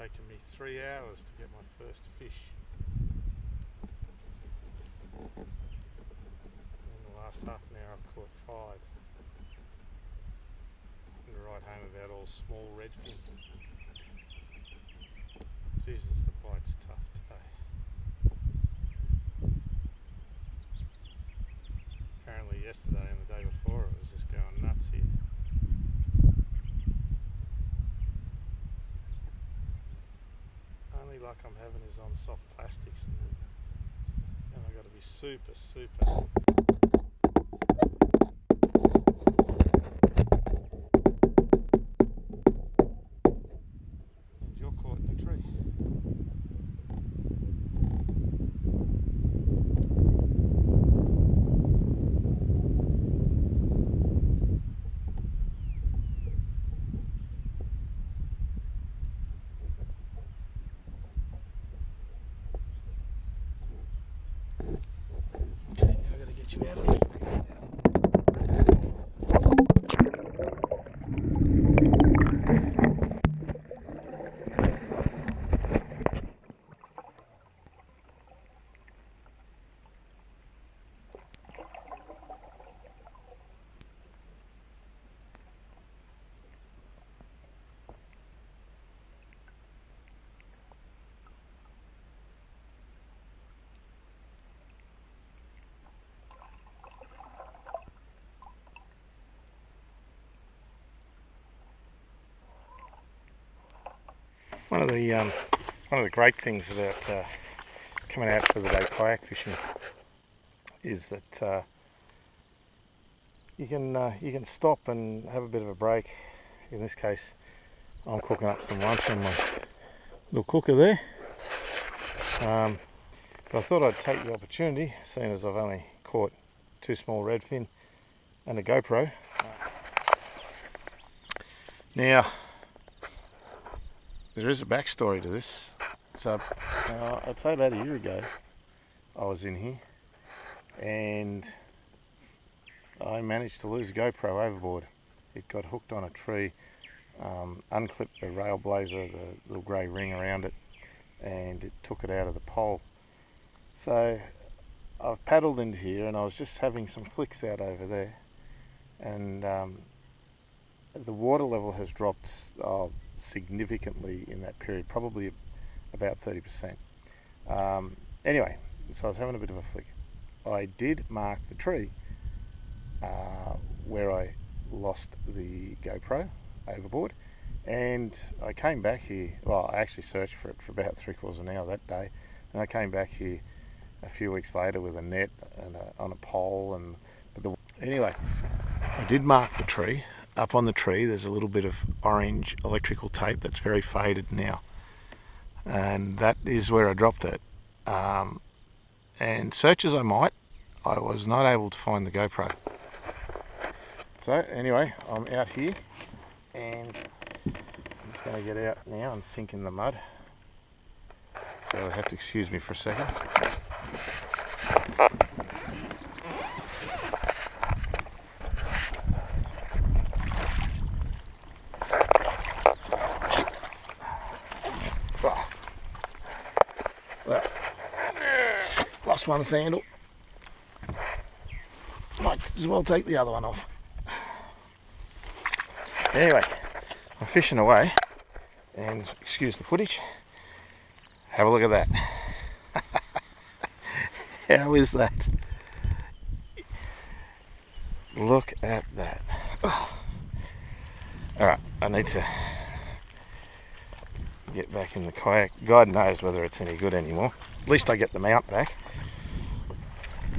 taken me 3 hours to get my first fish. In the last half an hour I've caught 5. And to ride home about all small redfin. Jesus, the bite's tough today. Apparently yesterday and the day before it was just going nuts here. Only luck I'm having is on soft plastics, and I've got to be super. And you're caught in the tree. You out of there. One of the great things about coming out for the day kayak fishing is that you can stop and have a bit of a break. In this case, I'm cooking up some lunch on my little cooker there. But I thought I'd take the opportunity, seeing as I've only caught 2 small redfin and a GoPro. Now, there is a backstory to this. So, I'd say about a year ago, I was in here and I managed to lose a GoPro overboard. It got hooked on a tree, unclipped the rail blazer, the little grey ring around it, and it took it out of the pole. So I've paddled into here and I was just having some flicks out over there, and the water level has dropped significantly in that period, probably about 30%. Anyway, so I was having a bit of a flick. I did mark the tree where I lost the GoPro overboard, and I came back here. Well, I actually searched for it for about 3/4 of an hour that day, and I came back here a few weeks later with a net and on a pole. Anyway, I did mark the tree. Up on the tree there's a little bit of orange electrical tape that's very faded now, and that is where I dropped it. And search as I might, I was not able to find the GoPro. So anyway, I'm out here and I'm just going to get out now and sink in the mud, so you'll have to excuse me for a second. Well, lost one sandal. Might as well take the other one off. Anyway, I'm fishing away, and excuse the footage. Have a look at that. How is that? Look at that. Alright, I need to get back in the kayak. God knows whether it's any good anymore. At least I get the mount back. I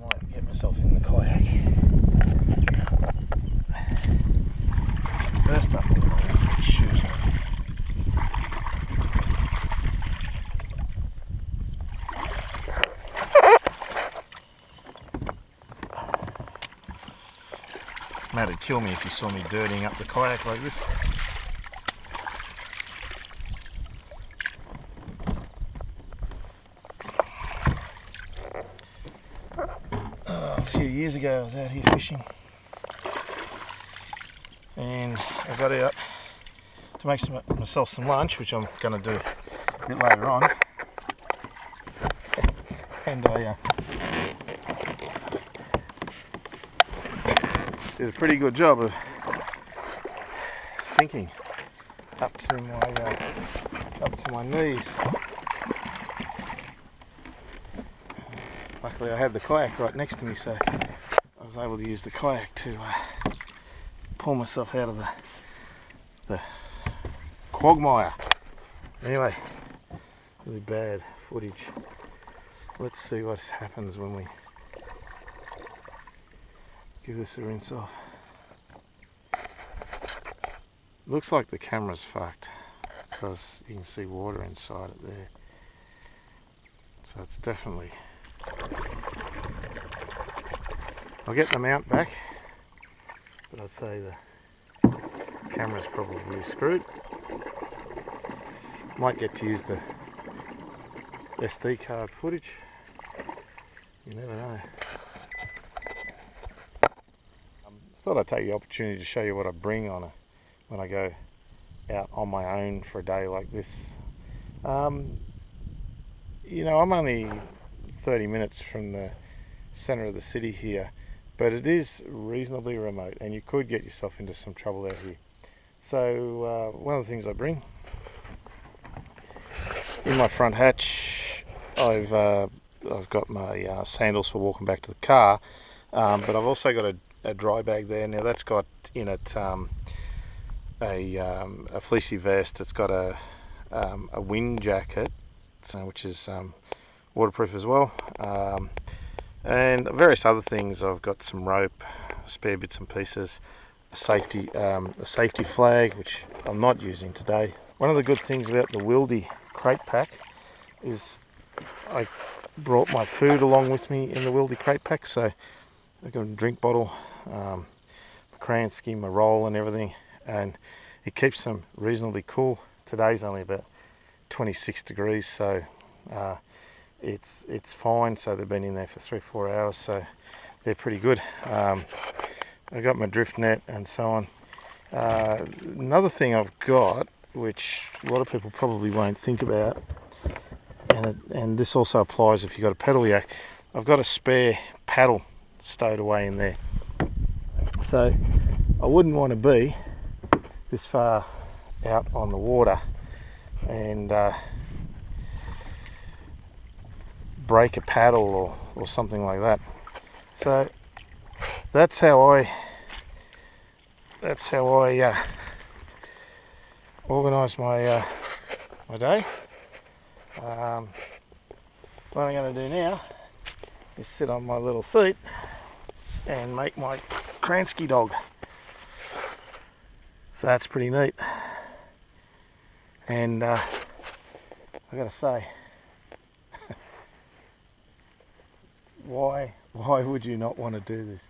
might get myself in the kayak. First up, let's get shoes on. Matt'd kill me if you saw me dirtying up the kayak like this. A few years ago I was out here fishing, and I got out to to make myself some lunch, which I'm going to do a bit later on. And I did a pretty good job of sinking up to my knees. Luckily I had the kayak right next to me, so I was able to use the kayak to pull myself out of the quagmire. Anyway, really bad footage. Let's see what happens when we give this a rinse off. Looks like the camera's fucked because you can see water inside it there. So it's definitely... I'll get the mount back, but I'd say the camera's probably screwed. Might get to use the SD card footage. You never know. Thought I'd take the opportunity to show you what I bring on when I go out on my own for a day like this. You know, I'm only 30 minutes from the centre of the city here, but it is reasonably remote and you could get yourself into some trouble out here. So one of the things I bring in my front hatch, I've got my sandals for walking back to the car, but I've also got a dry bag there. Now that's got in it a fleecy vest. It's got a wind jacket, which is waterproof as well, and various other things. I've got some rope, spare bits and pieces, a safety flag, which I'm not using today. One of the good things about the Wildy crate pack is I brought my food along with me in the Wildy crate pack, so I've got a drink bottle, my Kransky, my roll and everything, and it keeps them reasonably cool. Today's only about 26 degrees, so it's fine. So they've been in there for 3-4 hours, so they're pretty good. I got my drift net and so on. Another thing I've got, which a lot of people probably won't think about, and this also applies if you've got a pedal yak, I've got a spare paddle stowed away in there. So I wouldn't want to be this far out on the water and break a paddle or something like that. So that's how I organise my day. What I'm going to do now is sit on my little seat and make my Kransky dog. So that's pretty neat. And I gotta say, why would you not want to do this?